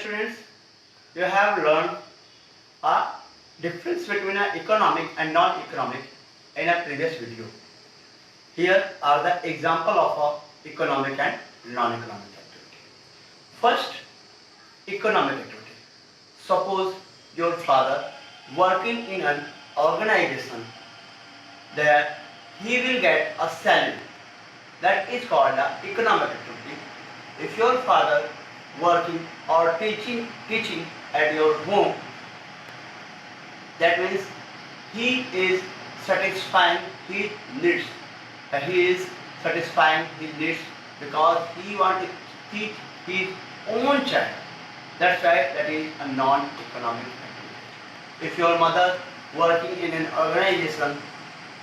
students, you have learned a difference between an economic and non-economic in a previous video. Here are the example of a economic and non-economic activity. First, economic activity. Suppose your father working in an organization there he will get a salary. That is called the economic activity. If your father working or teaching at your home, that means he is satisfying his needs. He is satisfying his needs because he wants to teach his own child. That's why that is a non-economic activity. If your mother working in an organization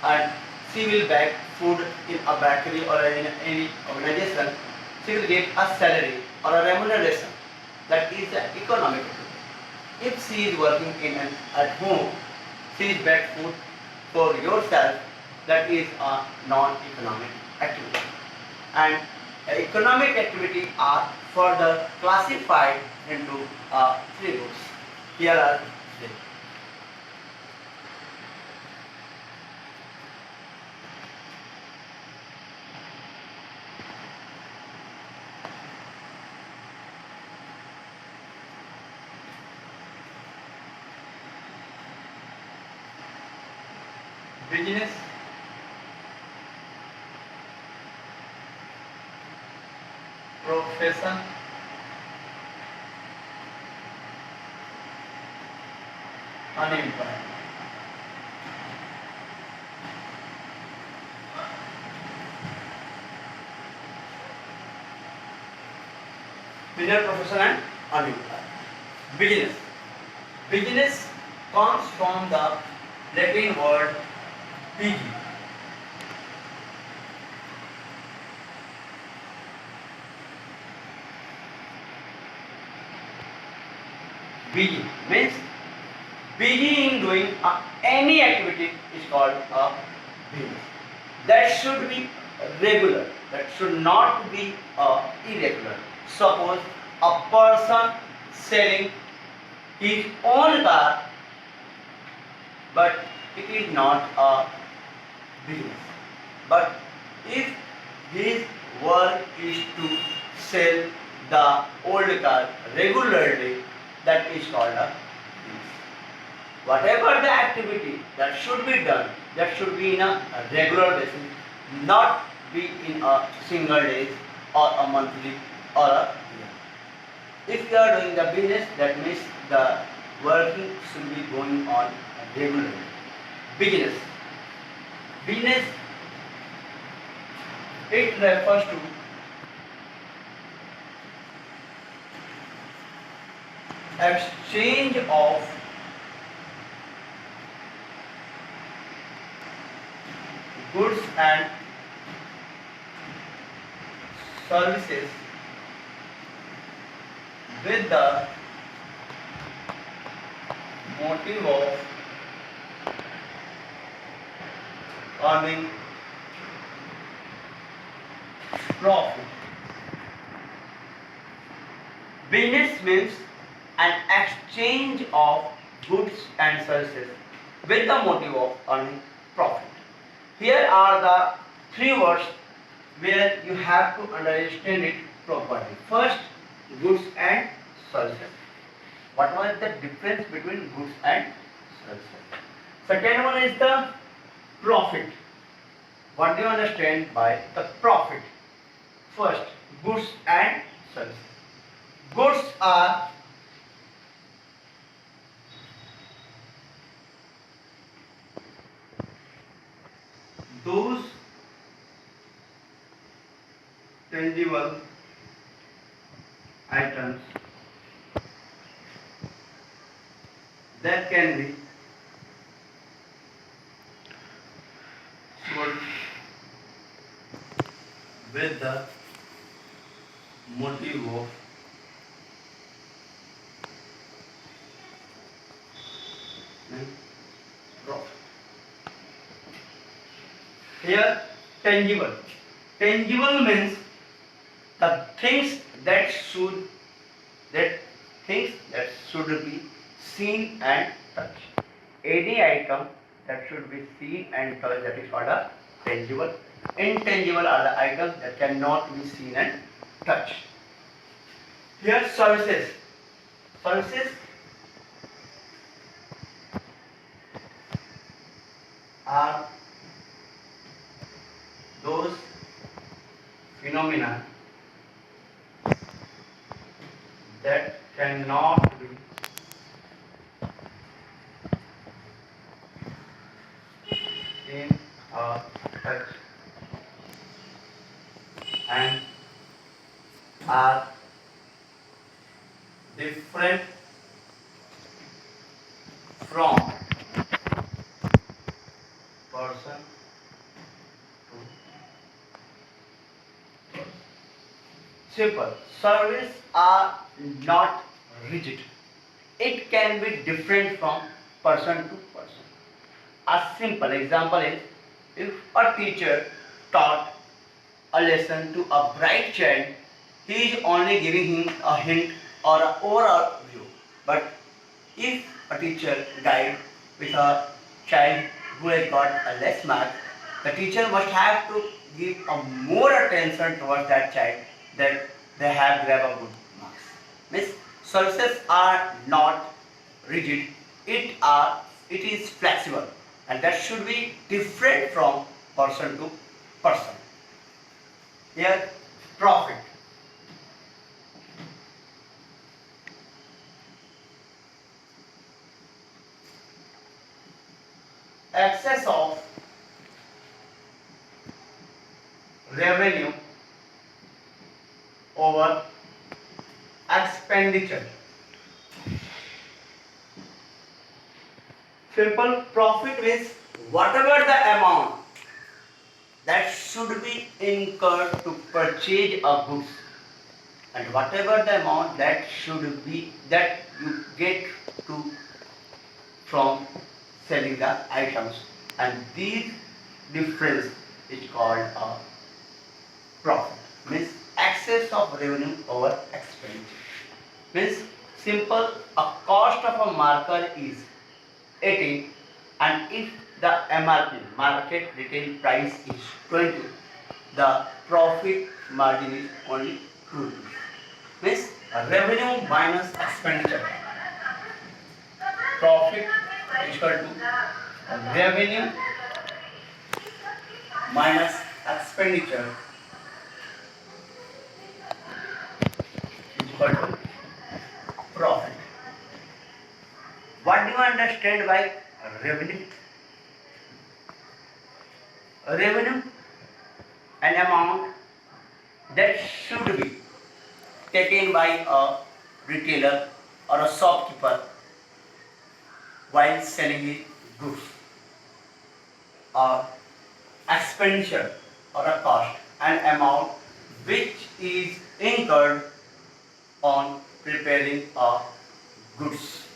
and she will bake food in a bakery or in any organization, she will get a salary or a remuneration. That is the economic activity. If she is working at home, she is bake food for yourself, that is a non-economic activity. And economic activity are further classified into three groups. Here are three. Business, profession, unemployed. Business, profession and unemployed. Business. Business comes from the Latin word bigi. Busy means busy in doing any activity is called a business. That should be regular. That should not be irregular. Suppose a person selling his own car, but it is not a business. But if his work is to sell the old car regularly, that is called a business. Whatever the activity that should be done, that should be in a regular basis, not be in a single day or a monthly or a year. If you are doing the business, that means the working should be going on regularly. Business. Business, it refers to exchange of goods and services with the motive of earning profit. Business means an exchange of goods and services with the motive of earning profit. Here are the three words where you have to understand it properly. First, goods and services. What was the difference between goods and services? Second one is the profit. What do you understand by the profit? First, goods and services. Goods are those tangible items that can be sold with the motive of profit. Here, tangible. Tangible means the things that things that should be seen and touched. Any item that should be seen and touched, that is called a tangible. Intangible are the items that cannot be seen and touched. Here services. Services are those phenomena that cannot be seen or touched and are different from person to person. Simple. Service are not rigid. It can be different from person to person. A simple example is, if a teacher taught a lesson to a bright child, he is only giving him a hint or an overall view. But if a teacher guide with a child who has got a less mark, the teacher must have to give a more attention towards that child that they have grabbed a good marks. Means services are not rigid, it is flexible, and that should be different from person to person. Here, profit. Excess of revenue over expenditure. Simple. Profit means whatever the amount that should be incurred to purchase a goods, and whatever the amount that should be that you get to from selling the items, and these difference is called a profit. Means excess of revenue over expenditure. Means simple, a cost of a marker is 18, and if the MRP, market retail price, is 20, the profit margin is only 2 rupees. Means revenue minus expenditure. Profit is equal to revenue minus expenditure is equal to profit. What do you understand by revenue? Revenue, an amount that should be taken by a retailer or a shopkeeper while selling his goods, or expenditure or a cost, an amount which is incurred on preparing a goods.